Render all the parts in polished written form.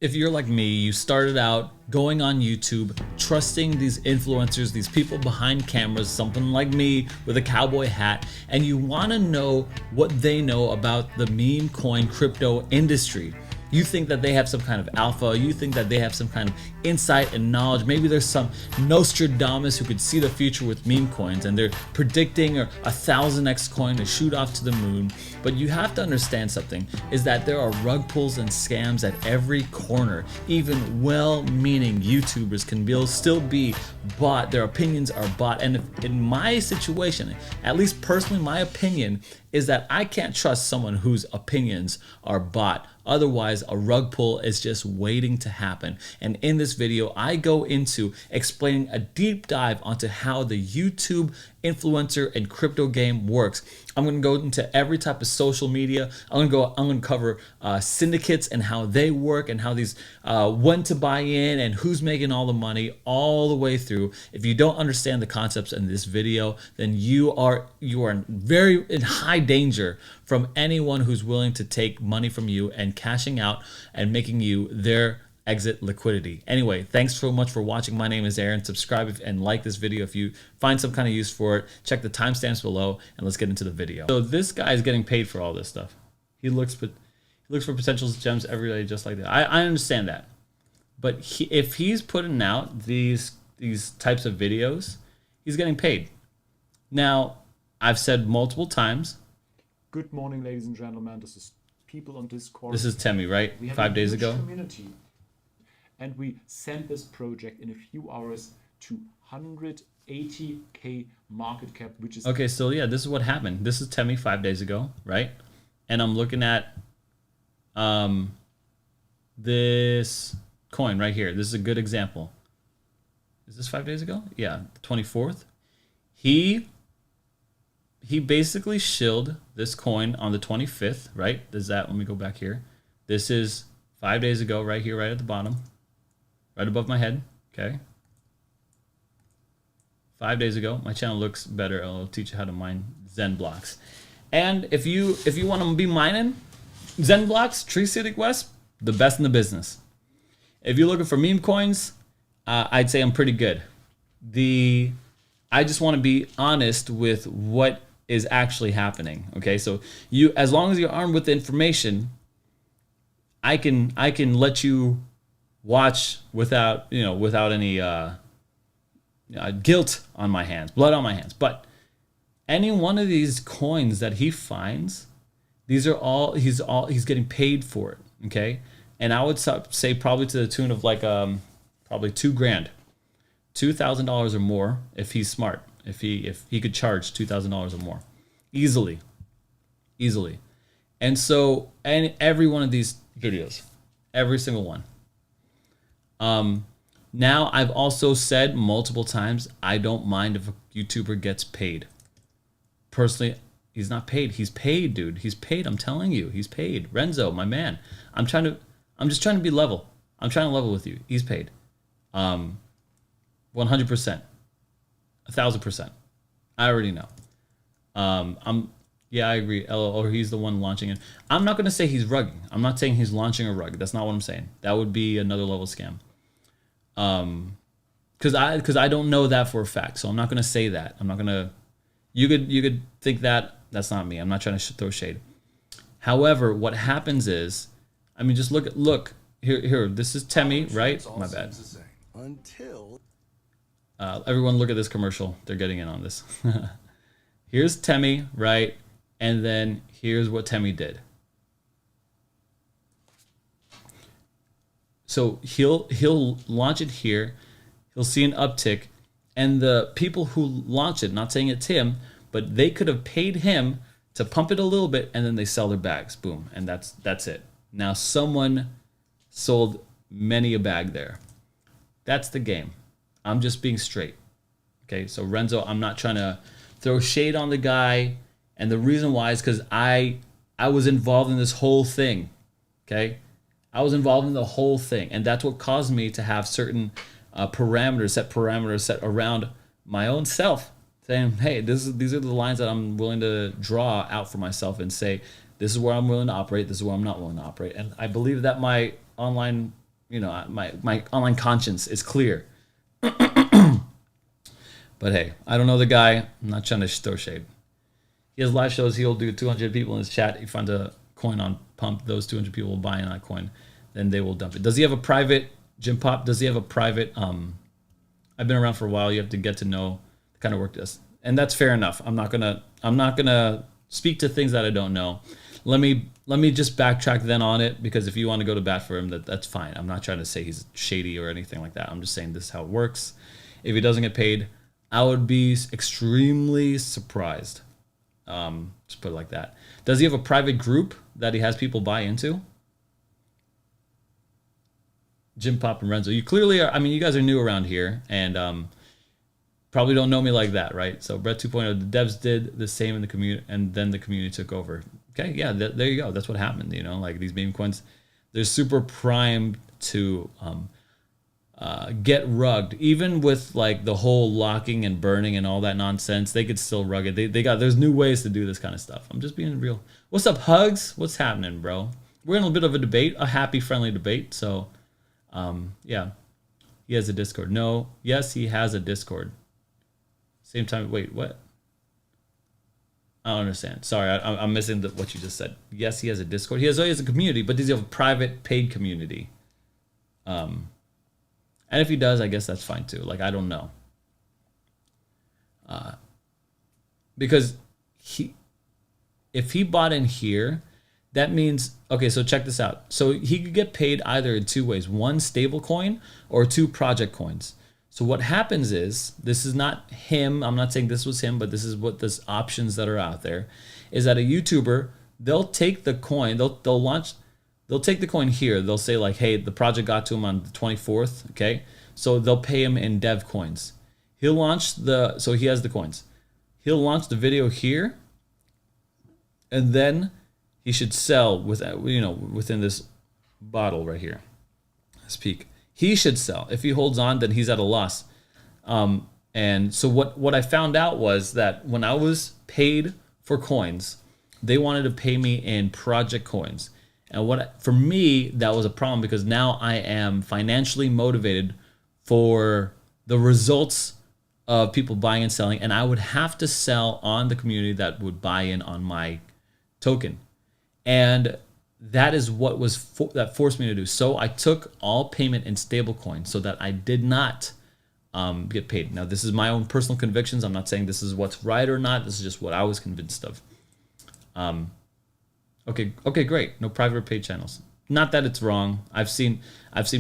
If you're like me, you started out going on YouTube, trusting these influencers, these people behind cameras, something like me with a cowboy hat, and you want to know what they know about the meme coin crypto industry. You think that they have some kind of alpha, you think that they have some kind of insight and knowledge. Maybe there's some Nostradamus who could see the future with meme coins and they're predicting a 1000x coin to shoot off to the moon. But you have to understand something, is that there are rug pulls and scams at every corner. Even well-meaning YouTubers can still be bought, their opinions are bought. And if, in my situation, at least personally my opinion, is that I can't trust someone whose opinions are bought. Otherwise, a rug pull is just waiting to happen. And in this video, I go into explaining a deep dive onto how the YouTube influencer and crypto game works. I'm going to go into every type of social media. I'm going to cover syndicates and how they work and how these when to buy in and who's making all the money all the way through. If you don't understand the concepts in this video, then you are in high danger from anyone who's willing to take money from you and cashing out and making you their exit liquidity. Anyway, thanks so much for watching. My name is Aaron. Subscribe and like this video if you find some kind of use for it. Check the timestamps below and let's get into the video. So this guy is getting paid for all this stuff. He looks for potential gems every day just like that. I understand that. But if he's putting out these types of videos, he's getting paid. Now, I've said multiple times. Good morning, ladies and gentlemen. This is people on Discord. This is Temi, right? We have 5 a days huge ago. Community, and we sent this project in a few hours to 180k market cap, which is okay. So yeah, this is what happened. This is Temi 5 days ago, right? And I'm looking at this coin right here. This is a good example. Is this 5 days ago? Yeah, the 24th. He basically shilled this coin on the 25th, right? Let me go back here. This is 5 days ago, right here, right at the bottom, right above my head, okay? 5 days ago. My channel looks better. I'll teach you how to mine Zen blocks. And if you want to be mining Zen blocks, Tree City West, the best in the business. If you're looking for meme coins, I'd say I'm pretty good. I just want to be honest with what is actually happening. Okay, so as long as you're armed with the information, I can let you watch without any guilt on my hands, blood on my hands. But any one of these coins that he finds, he's getting paid for it. Okay, and I would say probably to the tune of like probably $2,000, $2,000 or more if he's smart. If he could charge $2,000 or more, easily. And so, and every one of these videos, every single one. Now I've also said multiple times, I don't mind if a YouTuber gets paid. Personally, he's not paid. He's paid, dude. He's paid. I'm telling you, he's paid. Renzo, my man. I'm just trying to be level. I'm trying to level with you. He's paid. 100%. 1000%. I already know. Yeah, I agree. Or he's the one launching it. I'm not going to say he's rugging. I'm not saying he's launching a rug. That's not what I'm saying. That would be another level scam. Because I don't know that for a fact. So I'm not going to say that. I'm not going to. You could think that. That's not me. I'm not trying to throw shade. However, what happens is, I mean, just look here. This is Temi, right? My bad. Until everyone look at this commercial. They're getting in on this. Here's Temi, right? And then here's what Temi did. So he'll launch it here. He'll see an uptick. And the people who launch it, not saying it's him, but they could have paid him to pump it a little bit and then they sell their bags. Boom. And that's it. Now someone sold many a bag there. That's the game. I'm just being straight. Okay, so Renzo, I'm not trying to throw shade on the guy. And the reason why is because I was involved in this whole thing. Okay, I was involved in the whole thing. And that's what caused me to have certain parameters set around my own self. Saying, hey, these are the lines that I'm willing to draw out for myself and say, this is where I'm willing to operate. This is where I'm not willing to operate. And I believe that my online you know, my online conscience is clear. But hey, I don't know the guy. I'm not trying to throw shade. He has live shows. He'll do 200 people in his chat. He finds a coin on pump. Those 200 people will buy in that coin. Then they will dump it. Does he have a private, Jim Pop? Does he have a private? I've been around for a while. You have to get to know the kind of work this, and that's fair enough. I'm not gonna speak to things that I don't know. Let me just backtrack then on it, because if you want to go to bat for him, that's fine. I'm not trying to say he's shady or anything like that. I'm just saying this is how it works. If he doesn't get paid, I would be extremely surprised. Just put it like that. Does he have a private group that he has people buy into? Jim Pop and Renzo, you clearly are. I mean, you guys are new around here, and probably don't know me like that, right? So Brett 2.0, the devs did the same in the community, and then the community took over. Okay, yeah, there you go. That's what happened. You know, like these meme coins, they're super primed to get rugged. Even with like the whole locking and burning and all that nonsense, they could still rug it. There's new ways to do this kind of stuff. I'm just being real. What's up, Hugs? What's happening, bro? We're in a bit of a debate, a happy, friendly debate. So, yeah, he has a Discord. No, yes, he has a Discord. Same time. Wait, what? I don't understand. Sorry, I'm missing what you just said. Yes, he has a Discord. He has a community, but does he have a private paid community? And if he does, I guess that's fine too. Like, I don't know. Because if he bought in here, that means, okay, so check this out. So he could get paid either in two ways: one stable coin or two project coins. So what happens is, this is not him, I'm not saying this was him, but this is what the options that are out there, is that a YouTuber, they'll take the coin, they'll take the coin here. They'll say like, hey, the project got to him on the 24th, okay? So they'll pay him in dev coins. He'll launch so he has the coins. He'll launch the video here, and then he should sell within this bottle right here, this peak. He should sell. If he holds on, then he's at a loss. And so what I found out was that when I was paid for coins, they wanted to pay me in project coins. And for me, that was a problem, because now I am financially motivated for the results of people buying and selling, and I would have to sell on the community that would buy in on my token. And that is what that forced me to do. So I took all payment in stablecoin so that I did not get paid. Now, this is my own personal convictions. I'm not saying this is what's right or not. This is just what I was convinced of. Okay, great. No private or paid channels. Not that it's wrong. I've seen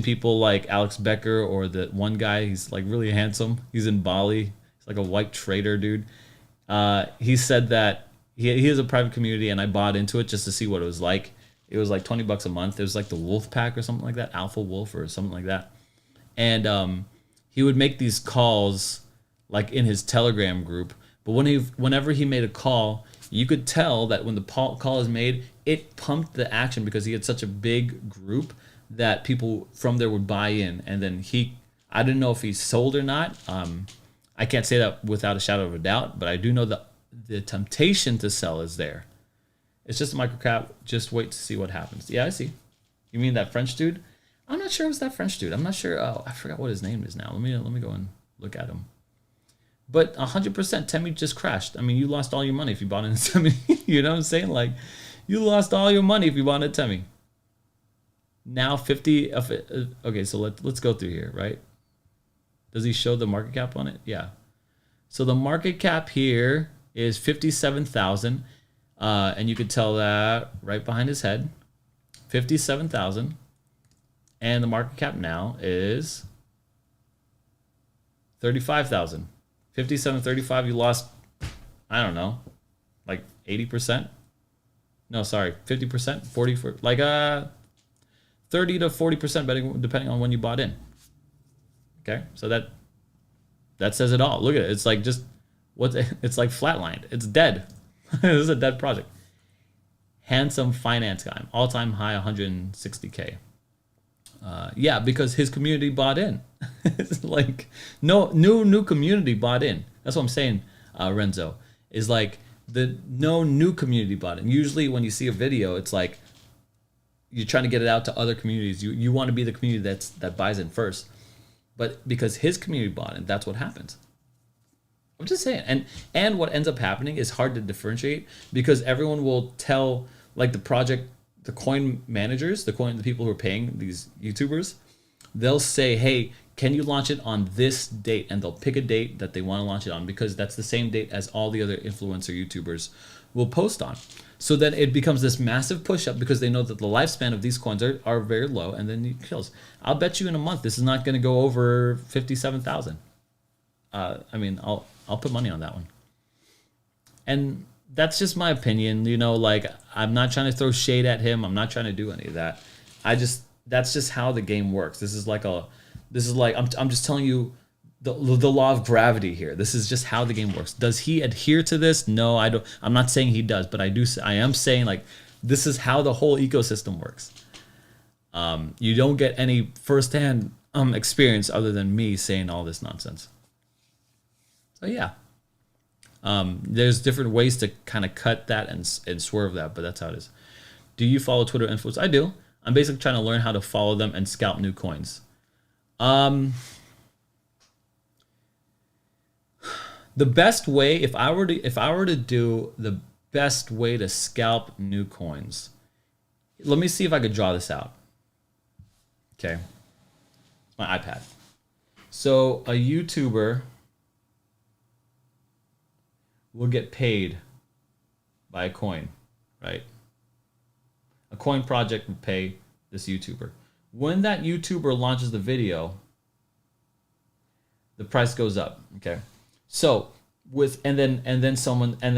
people like Alex Becker, or the one guy. He's like really handsome. He's in Bali. He's like a white trader dude. He said that he has a private community, and I bought into it just to see what it was like. It was like $20 a month. It was like the Wolf Pack or something like that, Alpha Wolf or something like that. And he would make these calls like in his Telegram group. But whenever he made a call, you could tell that when the call is made, it pumped the action, because he had such a big group that people from there would buy in. And then I didn't know if he sold or not. I can't say that without a shadow of a doubt, but I do know that the temptation to sell is there. It's just a microcap. Just wait to see what happens. Yeah, I see. You mean that French dude? I'm not sure it was that French dude. I'm not sure. Oh, I forgot what his name is now. Let me go and look at him. But 100%, Temi just crashed. I mean, you lost all your money if you bought into Temi. You know what I'm saying? Like, you lost all your money if you bought into Temi. Now 50 of it. Okay, so let's go through here, right? Does he show the market cap on it? Yeah. So the market cap here is 57,000. And you could tell that right behind his head, 57,000, and the market cap now is 35,000. 57, 35. You lost, I don't know, like 80%. No, sorry, 50%, 40 for like 30 to 40% depending on when you bought in. Okay, so that says it all. Look at it. It's like it's like flatlined. It's dead. This is a dead project. Handsome finance guy, all-time high 160K. Yeah, because his community bought in. It's like no new community bought in. That's what I'm saying, Renzo. Is like no new community bought in. Usually when you see a video, it's like you're trying to get it out to other communities. You want to be the community that buys in first. But because his community bought it, that's what happens. I'm just saying. And what ends up happening is hard to differentiate because everyone will tell like the coin managers, the people who are paying these YouTubers, they'll say, hey, can you launch it on this date? And they'll pick a date that they want to launch it on because that's the same date as all the other influencer YouTubers will post on. So then it becomes this massive push up because they know that the lifespan of these coins are very low, and then it kills. I'll bet you in a month this is not going to go over 57,000. I mean, I'll put money on that one. And that's just my opinion. You know, like I'm not trying to throw shade at him. I'm not trying to do any of that. That's just how the game works. This is like I'm just telling you the law of gravity here. This is just how the game works. Does he adhere to this? No, I don't. I'm not saying he does, but I am saying like this is how the whole ecosystem works. You don't get any firsthand experience other than me saying all this nonsense. So yeah, there's different ways to kind of cut that and swerve that, but that's how it is. Do you follow Twitter influencers? I do. I'm basically trying to learn how to follow them and scalp new coins. The best way, if I were to do the best way to scalp new coins, let me see if I could draw this out. Okay, it's my iPad. So a YouTuber will get paid by a coin, right? A coin project would pay this YouTuber. When that YouTuber launches the video, the price goes up. Okay. So and then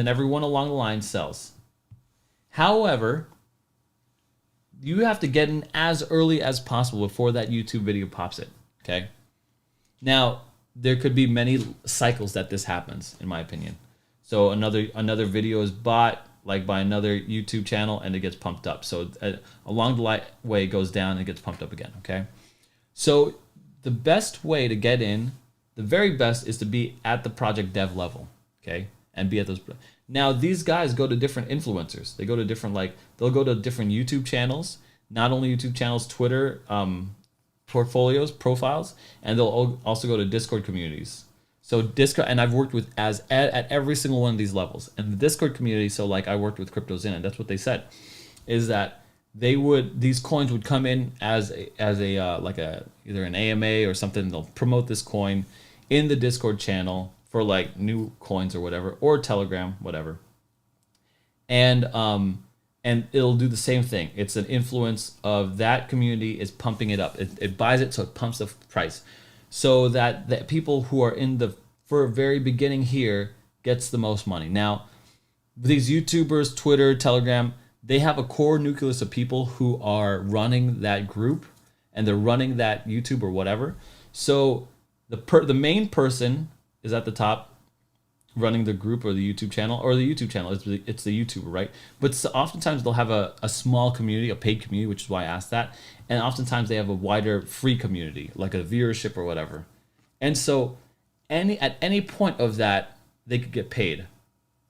everyone along the line sells. However, you have to get in as early as possible before that YouTube video pops it. Okay. Now, there could be many cycles that this happens, in my opinion. So another video is bought like by another YouTube channel and it gets pumped up. So along the way it goes down and it gets pumped up again. Okay. So the best way to get in, the very best, is to be at the project dev level, okay, and be at those. Now these guys go to different influencers. They go to different they'll go to different YouTube channels, not only YouTube channels, Twitter profiles, and they'll also go to Discord communities. So Discord, and I've worked with at every single one of these levels. And the Discord community, so like I worked with Cryptos In, and that's what they said, is that these coins would come in as either an AMA or something. They'll promote this coin in the Discord channel for like new coins or whatever, or Telegram, whatever. And it'll do the same thing. It's an influence of that community is pumping it up. It buys it, so it pumps the price, so that the people who are in the very beginning here gets the most money. Now, these YouTubers, Twitter, Telegram, they have a core nucleus of people who are running that group and they're running that YouTube or whatever. So the main person is at the top running the group or the YouTube channel, or the YouTube channel. It's the YouTuber, right? But oftentimes they'll have a small community, a paid community, which is why I asked that. And oftentimes they have a wider free community, like a viewership or whatever. And so at any point of that, they could get paid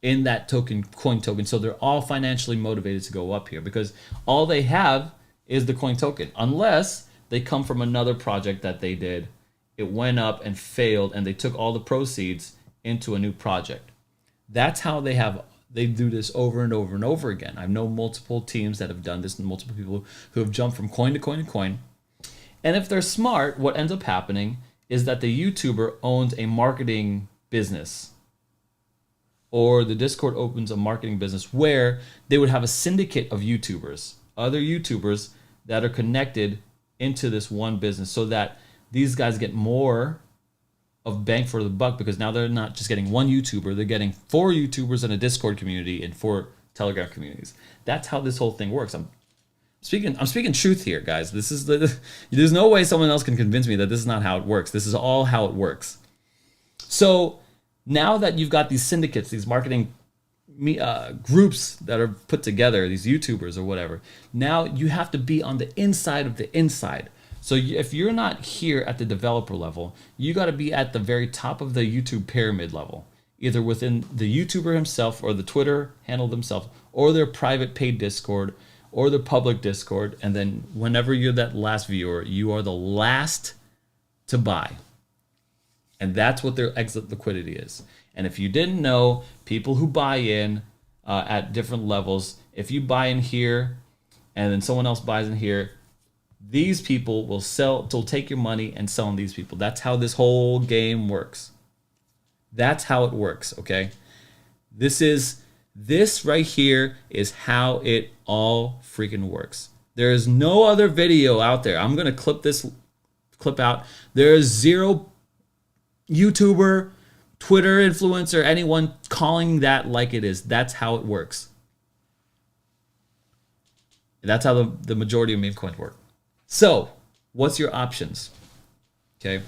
in that coin token. So they're all financially motivated to go up here because all they have is the coin token, unless they come from another project that they did. It went up and failed, and they took all the proceeds into a new project. That's how they do this over and over and over again. I know multiple teams that have done this, and multiple people who have jumped from coin to coin to coin. And if they're smart, what ends up happening is that the YouTuber owns a marketing business, or the Discord opens a marketing business where they would have a syndicate of YouTubers, other YouTubers that are connected into this one business, so that these guys get more of bang for the buck, because now they're not just getting one YouTuber, they're getting 4 YouTubers in a Discord community and 4 Telegram communities. That's how this whole thing works. I'm speaking truth here, guys. There's no way someone else can convince me that this is not how it works. This is all how it works. So now that you've got these syndicates, these marketing groups that are put together, these YouTubers or whatever, now you have to be on the inside of the inside. So if you're not here at the developer level, you got to be at the very top of the YouTube pyramid level, either within the YouTuber himself or the Twitter handle themselves, or their private paid Discord, or the public Discord. And then whenever you're that last viewer, you are the last to buy. And that's what their exit liquidity is. And if you didn't know, people who buy in at different levels, if you buy in here and then someone else buys in here, these people will take your money and sell on these people. That's how this whole game works. That's how it works, okay? This right here is how it all freaking works. There is no other video out there. I'm gonna clip this clip out. There is zero YouTuber, Twitter influencer, anyone calling that like it is. That's how it works. That's how the majority of meme coins work. So, what's your options? Okay.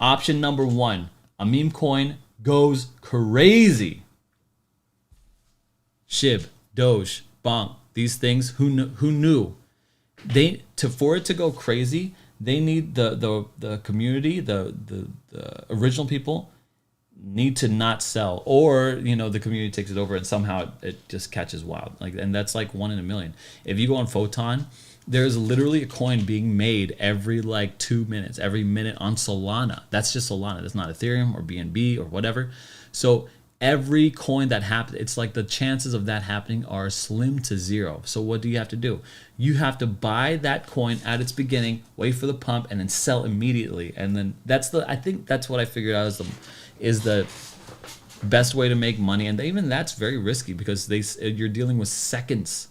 Option number 1, a meme coin goes crazy. SHIB, Doge, Bonk, these things, who knew? For it to go crazy, they need the community, the original people need to not sell, or the community takes it over and somehow it just catches wild. And that's like 1 in a million. If you go on Photon, there's literally a coin being made every 2 minutes, every minute on Solana. That's just Solana. That's not Ethereum or BNB or whatever. So every coin that happens, it's like the chances of that happening are slim to zero. So what do you have to do? You have to buy that coin at its beginning, wait for the pump, and then sell immediately. And then I think that's what I figured out is the best way to make money. And even that's very risky because you're dealing with seconds.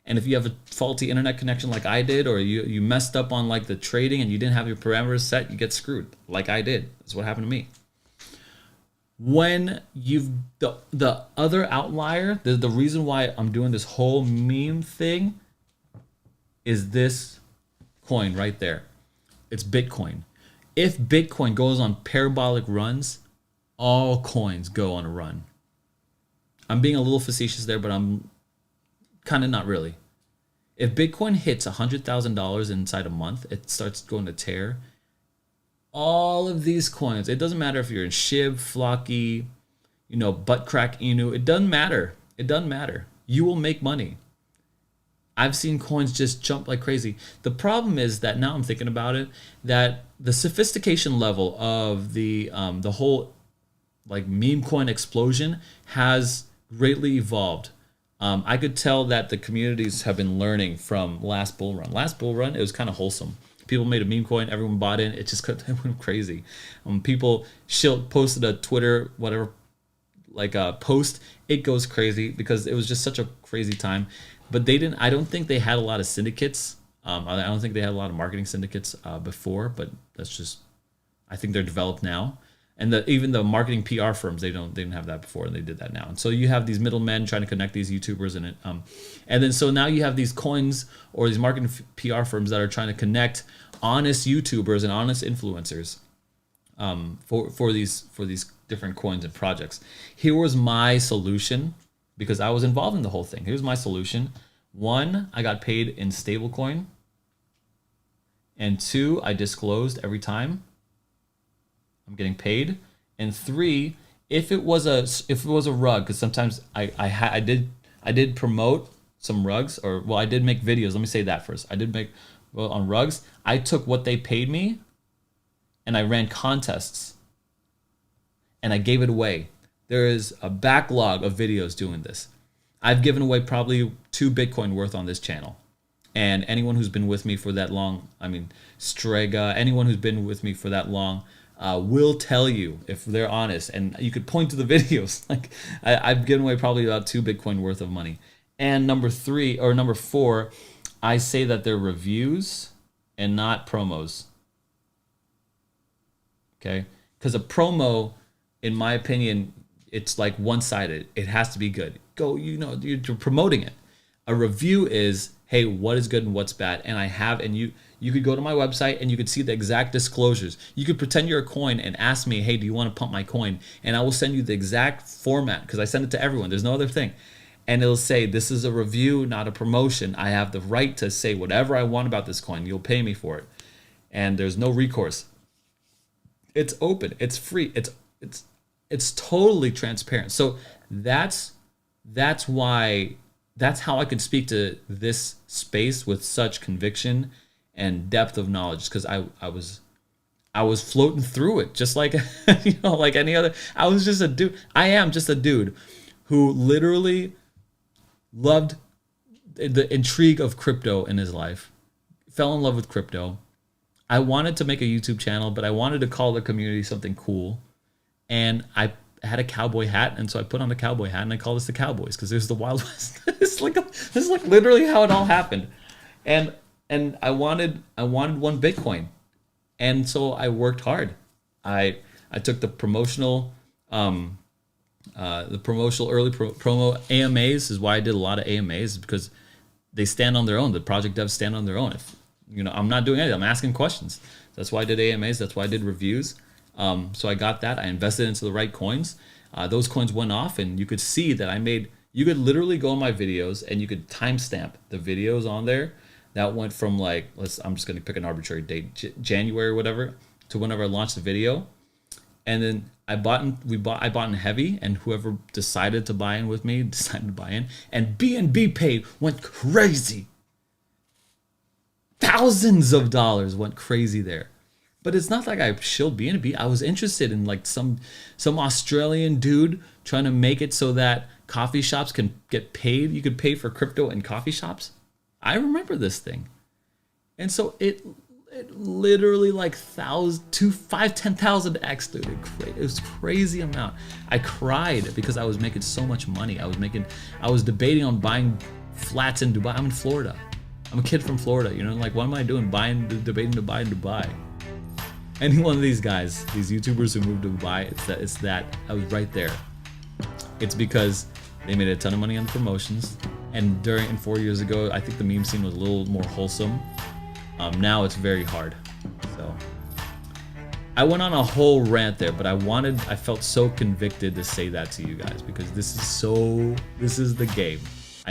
And if you have a faulty internet connection like I did, or you messed up on the trading and you didn't have your parameters set, you get screwed like I did. That's what happened to me. When the other outlier, the reason why I'm doing this whole meme thing is this coin right there. It's Bitcoin. If Bitcoin goes on parabolic runs, all coins go on a run. I'm being a little facetious there, but I'm kind of not really. If Bitcoin hits $100,000 inside a month, it starts going to tear. All of these coins, it doesn't matter if you're in SHIB, Flocky, Butt Crack Inu, it doesn't matter. It doesn't matter. You will make money. I've seen coins just jump like crazy. The problem is that now I'm thinking about it, that the sophistication level of the whole meme coin explosion has greatly evolved. I could tell that the communities have been learning from last bull run. Last bull run, it was kind of wholesome. People made a meme coin, everyone bought in. It just went crazy. People posted a Twitter, whatever, post. It goes crazy because it was just such a crazy time. But I don't think they had a lot of syndicates. I don't think they had a lot of marketing syndicates before, but I think they're developed now. And even the marketing PR firms, they didn't have that before, and they did that now. And so you have these middlemen trying to connect these YouTubers in it, and then so now you have these coins or these marketing PR firms that are trying to connect honest YouTubers and honest influencers for these different coins and projects. Here was my solution, because I was involved in the whole thing. Here's my solution: 1, I got paid in stablecoin, and 2, I disclosed every time I'm getting paid, and 3, if it was a rug, because sometimes I did promote some rugs, I did make videos. Let me say that first. I did make on rugs. I took what they paid me, and I ran contests, and I gave it away. There is a backlog of videos doing this. I've given away probably 2 Bitcoin worth on this channel. And anyone who's been with me for that long, Strega, anyone who's been with me for that long, will tell you, if they're honest, and you could point to the videos. I've given away probably about 2 Bitcoin worth of money. And number 4, I say that they're reviews and not promos. Okay? Because a promo, in my opinion, it's one-sided. It has to be good. You're promoting it. A review is, hey, what is good and what's bad? And you could go to my website and you could see the exact disclosures. You could pretend you're a coin and ask me, hey, do you want to pump my coin? And I will send you the exact format, because I send it to everyone. There's no other thing. And it'll say, this is a review, not a promotion. I have the right to say whatever I want about this coin. You'll pay me for it. And there's no recourse. It's open. It's free. It's totally transparent. So that's why that's how I could speak to this space with such conviction and depth of knowledge, because I was floating through it just like like any other. I was just a dude. I am just a dude who literally loved the intrigue of crypto in his life, fell in love with crypto. I wanted to make a YouTube channel, but I wanted to call the community something cool. And I had a cowboy hat, and so I put on a cowboy hat and I called us the Cowboys because it was the Wild West. This is like literally how it all happened. And I wanted 1 Bitcoin. And so I worked hard. I took the promotional early promo AMAs. Is why I did a lot of AMAs, because they stand on their own. The project devs stand on their own. If I'm not doing anything, I'm asking questions. That's why I did AMAs. That's why I did reviews. So I got that. I invested into the right coins. Those coins went off, and you could see that you could literally go on my videos and you could timestamp the videos on there. That went from like, I'm just going to pick an arbitrary date, January or whatever, to whenever I launched the video. And then I bought in heavy, and whoever decided to buy in with me decided to buy in. And BNB Pay went crazy. Thousands of dollars went crazy there. But it's not like I shilled BNB. I was interested in like some Australian dude trying to make it so that coffee shops can get paid. You could pay for crypto in coffee shops. I remember this thing. And so it literally like 10,000x, dude. It was crazy amount. I cried because I was making so much money. I was debating on buying flats in Dubai. I'm in Florida. I'm a kid from Florida. Like, what am I doing debating to buy in Dubai? Any one of these guys, these YouTubers who moved to Dubai, it's that I was right there. It's because they made a ton of money on the promotions. And 4 years ago, I think the meme scene was a little more wholesome. Now it's very hard. So I went on a whole rant there, but I felt so convicted to say that to you guys, because this is the game.